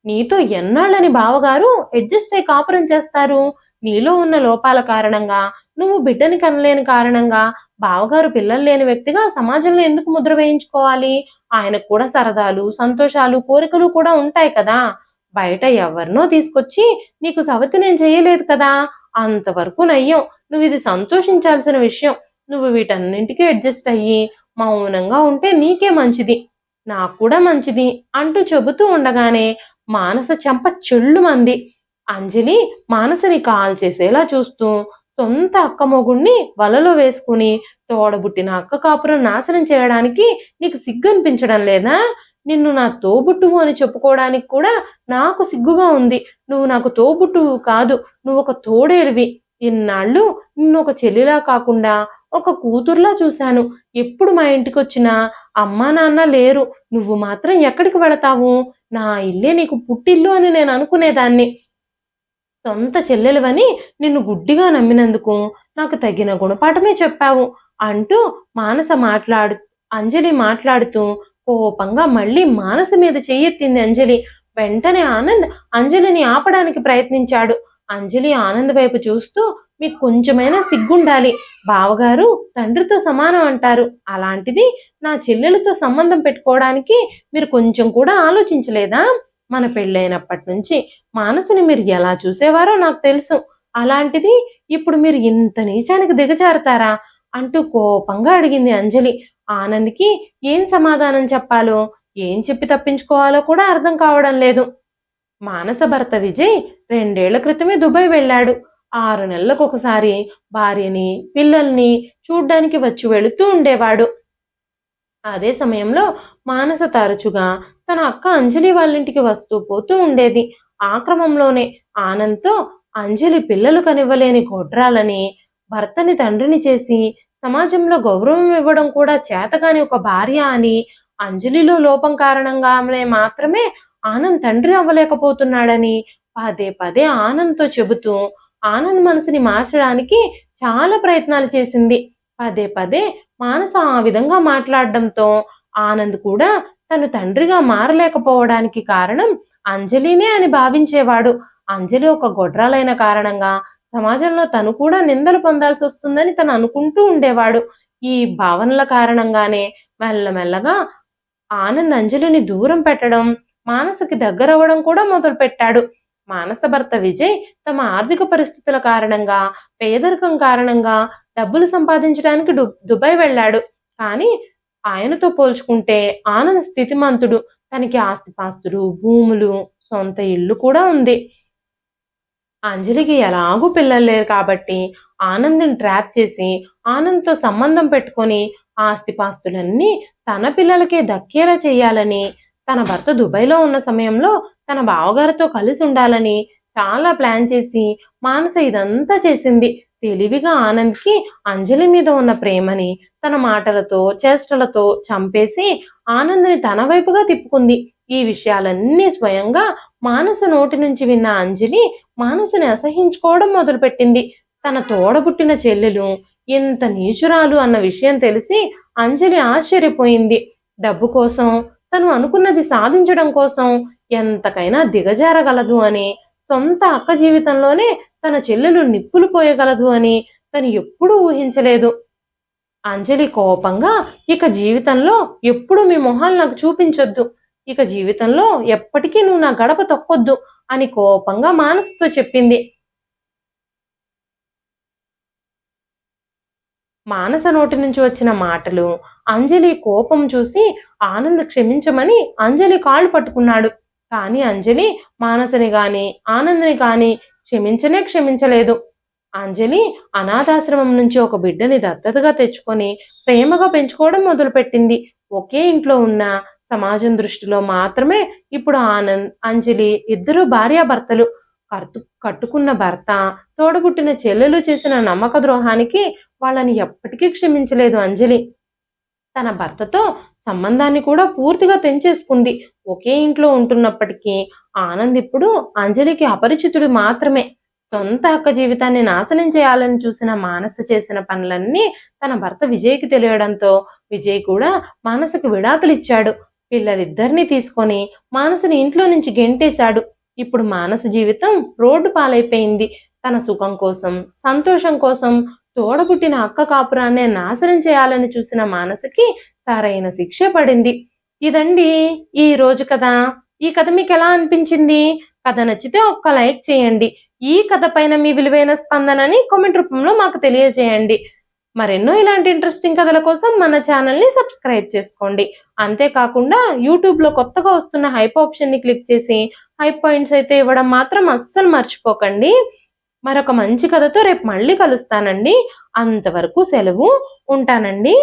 నీతో ఎన్నాళ్ళని బావగారు అడ్జస్ట్ అయి కాపురం చేస్తారు? నీలో ఉన్న లోపాల కారణంగా, నువ్వు బిడ్డని కనలేని కారణంగా బావగారు పిల్లలు లేని వ్యక్తిగా సమాజంలో ఎందుకు ముద్ర వేయించుకోవాలి? ఆయనకు కూడా సరదాలు, సంతోషాలు, కోరికలు కూడా ఉంటాయి కదా! బయట ఎవరినో తీసుకొచ్చి నీకు సవతి నేను చేయలేదు కదా! అంతవరకు నయ్యం. నువ్విది సంతోషించాల్సిన విషయం. నువ్వు వీటన్నింటికి అడ్జస్ట్ అయ్యి మౌనంగా ఉంటే నీకే మంచిది. నాకు కూడా మంచిది అంటూ చెబుతూ ఉండగానే మానస చెంప చెళ్ళుమంది. అంజలి మానసని కాల్చేసేలా చూస్తూ సొంత అక్క మొగుణ్ణి వలలో వేసుకుని తోడబుట్టిన అక్క కాపురం నాశనం చేయడానికి నీకు సిగ్గనిపించడం లేదా? నిన్ను నా తోబుట్టువు అని చెప్పుకోవడానికి కూడా నాకు సిగ్గుగా ఉంది. నువ్వు నాకు తోబుట్టువు కాదు, నువ్వొక తోడేలివి. ఇన్నాళ్ళు నిన్నొక చెల్లిలా కాకుండా ఒక కూతుర్లా చూశాను. ఎప్పుడు మా ఇంటికొచ్చినా అమ్మా నాన్న లేరు. నువ్వు మాత్రం ఎక్కడికి వెళతావు? నా ఇల్లే నీకు పుట్టిల్లు అని నేను అనుకునేదాన్ని. సొంత చెల్లెలివని నిన్ను గుడ్డిగా నమ్మినందుకు నాకు తగిన గుణపాఠమే చెప్పావు అంటూ అంజలి మాట్లాడుతూ కోపంగా మళ్ళీ మానస మీద చెయ్యెత్తింది అంజలి. వెంటనే ఆనంద్ అంజలిని ఆపడానికి ప్రయత్నించాడు. అంజలి ఆనంద్ వైపు చూస్తూ, మీకు కొంచెమైనా సిగ్గుండాలి. బావగారు తండ్రితో సమానం అంటారు. అలాంటిది నా చెల్లెలతో సంబంధం పెట్టుకోవడానికి మీరు కొంచెం కూడా ఆలోచించలేదా? మన పెళ్ళైనప్పటి నుంచి మానసిని మీరు ఎలా చూసేవారో నాకు తెలుసు. అలాంటిది ఇప్పుడు మీరు ఇంత నీచానికి దిగజారుతారా? అంటూ కోపంగా అడిగింది అంజలి. ఆనంద్కి ఏం సమాధానం చెప్పాలో, ఏం చెప్పి తప్పించుకోవాలో కూడా అర్థం కావడం లేదు. మానస భర్త విజయ్ 2 ఏళ్ల క్రితమే దుబాయ్ వెళ్ళాడు. 6 నెలలకొకసారి భార్యని, పిల్లల్ని చూడ్డానికి వచ్చి వెళుతూ ఉండేవాడు. అదే సమయంలో మానస తరచుగా తన అక్క అంజలి వాళ్ళింటికి వస్తూ పోతూ ఉండేది. ఆ క్రమంలోనే ఆనంద్తో అంజలి పిల్లలు కనివ్వలేని గొడ్రాలని, భర్తని తండ్రిని చేసి సమాజంలో గౌరవం ఇవ్వడం కూడా చేతగాని ఒక భార్య అని, అంజలిలో లోపం కారణంగా ఆమె మాత్రమే ఆనంద్ తండ్రి అవ్వలేకపోతున్నాడని పదే పదే ఆనంద్తో చెబుతూ ఆనంద్ మనసుని మార్చడానికి చాలా ప్రయత్నాలు చేసింది. పదే పదే మానస ఆ విధంగా మాట్లాడడంతో ఆనంద్ కూడా తను తండ్రిగా మారలేకపోవడానికి కారణం అంజలినే అని భావించేవాడు. అంజలి ఒక గొడ్రాలైన కారణంగా సమాజంలో తను కూడా నిందలు పొందాల్సి వస్తుందని తను అనుకుంటూ ఉండేవాడు. ఈ భావనల కారణంగానే మెల్లమెల్లగా ఆనంద్ అంజలిని దూరం పెట్టడం, మానసకి దగ్గరవ్వడం కూడా మొదలుపెట్టాడు. మానస భర్త విజయ్ తమ ఆర్థిక పరిస్థితుల కారణంగా, పేదరికం కారణంగా డబ్బులు సంపాదించడానికి దుబాయ్ వెళ్ళాడు. కానీ ఆయనతో పోల్చుకుంటే ఆనంద్ స్థితిమంతుడు. తనకి ఆస్తిపాస్తులు, భూములు, సొంత ఇల్లు కూడా ఉంది. అంజలికి ఎలాగూ పిల్లలు లేరు కాబట్టి ఆనంద్ని ట్రాప్ చేసి ఆనంద్తో సంబంధం పెట్టుకొని ఆస్తిపాస్తులన్నీ తన పిల్లలకే దక్కేలా చేయాలని, తన భర్త దుబాయ్లో ఉన్న సమయంలో తన బావగారితో కలిసి ఉండాలని చాలా ప్లాన్ చేసి మానస ఇదంతా చేసింది. తెలివిగా ఆనంద్కి అంజలి మీద ఉన్న ప్రేమని తన మాటలతో, చేష్టలతో చంపేసి ఆనంద్ని తన వైపుగా తిప్పుకుంది. ఈ విషయాలన్నీ స్వయంగా మానస నోటి నుంచి విన్న అంజలి మానసని అసహించుకోవడం మొదలుపెట్టింది. తన తోడబుట్టిన చెల్లెలు ఎంత నీచురాలు అన్న విషయం తెలిసి అంజలి ఆశ్చర్యపోయింది. డబ్బు కోసం, తను అనుకున్నది సాధించడం కోసం ఎంతకైనా దిగజారగలదు అని, సొంత అక్క జీవితంలోనే తన చెల్లెలు నిప్పులు పోయగలదు అని తను ఎప్పుడూ ఊహించలేదు. అంజలి కోపంగా, ఇక జీవితంలో ఎప్పుడు మీ మొహాలు నాకు చూపించొద్దు, ఇక జీవితంలో ఎప్పటికీ నువ్వు నా గడప తొక్కొద్దు అని కోపంగా మానసతో చెప్పింది. మానస నోటి నుంచి వచ్చిన మాటలు, అంజలి కోపం చూసి ఆనంద్ క్షమించమని అంజలి కాళ్ళు పట్టుకున్నాడు. కానీ అంజలి మానసని గాని ఆనంద్ని గాని క్షమించలేదు. అంజలి అనాథాశ్రమం నుంచి ఒక బిడ్డని దత్తతగా తెచ్చుకొని ప్రేమగా పెంచుకోవడం మొదలుపెట్టింది. ఒకే ఇంట్లో ఉన్న సమాజం దృష్టిలో మాత్రమే ఇప్పుడు ఆనంద్, అంజలి ఇద్దరు భార్యాభర్తలు. కట్టుకున్న భర్త, తోడబుట్టిన చెల్లెలు చేసిన నమ్మక ద్రోహానికి వాళ్ళని ఎప్పటికీ క్షమించలేదు అంజలి. తన భర్తతో సంబంధాన్ని కూడా పూర్తిగా తెంచేసుకుంది. ఒకే ఇంట్లో ఉంటున్నప్పటికీ ఆనంద్ ఇప్పుడు అంజలికి అపరిచితుడు మాత్రమే. సొంత అక్క జీవితాన్ని నాశనం చేయాలని చూసిన మానస చేసిన పనులన్నీ తన భర్త విజయ్కి తెలియడంతో విజయ్ కూడా మానసకు విడాకులిచ్చాడు. పిల్లలిద్దరినీ తీసుకొని మానసని ఇంట్లో నుంచి గెంటేశాడు. ఇప్పుడు మానస జీవితం రోడ్డు పాలైపోయింది. తన సుఖం కోసం, సంతోషం కోసం తోడబుట్టిన అక్క కాపురాన్నే నాశనం చేయాలని చూసిన మానసకి సరైన శిక్ష పడింది. ఇదండి ఈ రోజు కథ. ఈ కథ మీకు ఎలా అనిపించింది? కథ నచ్చితే ఒక్క లైక్ చేయండి. ఈ కథ పైన మీ విలువైన స్పందనని కామెంట్ రూపంలో మాకు తెలియజేయండి. మరెన్నో ఇలాంటి ఇంట్రెస్టింగ్ కథల కోసం మన ఛానల్ని సబ్స్క్రైబ్ చేసుకోండి. అంతేకాకుండా యూట్యూబ్లో కొత్తగా వస్తున్న హైప్ ఆప్షన్ని క్లిక్ చేసి హైప్ పాయింట్స్ అయితే ఇవ్వడం మాత్రం అస్సలు మర్చిపోకండి. మరొక మంచి కథతో రేపు మళ్ళీ కలుస్తానండి. అంతవరకు సెలవు. ఉంటానండి.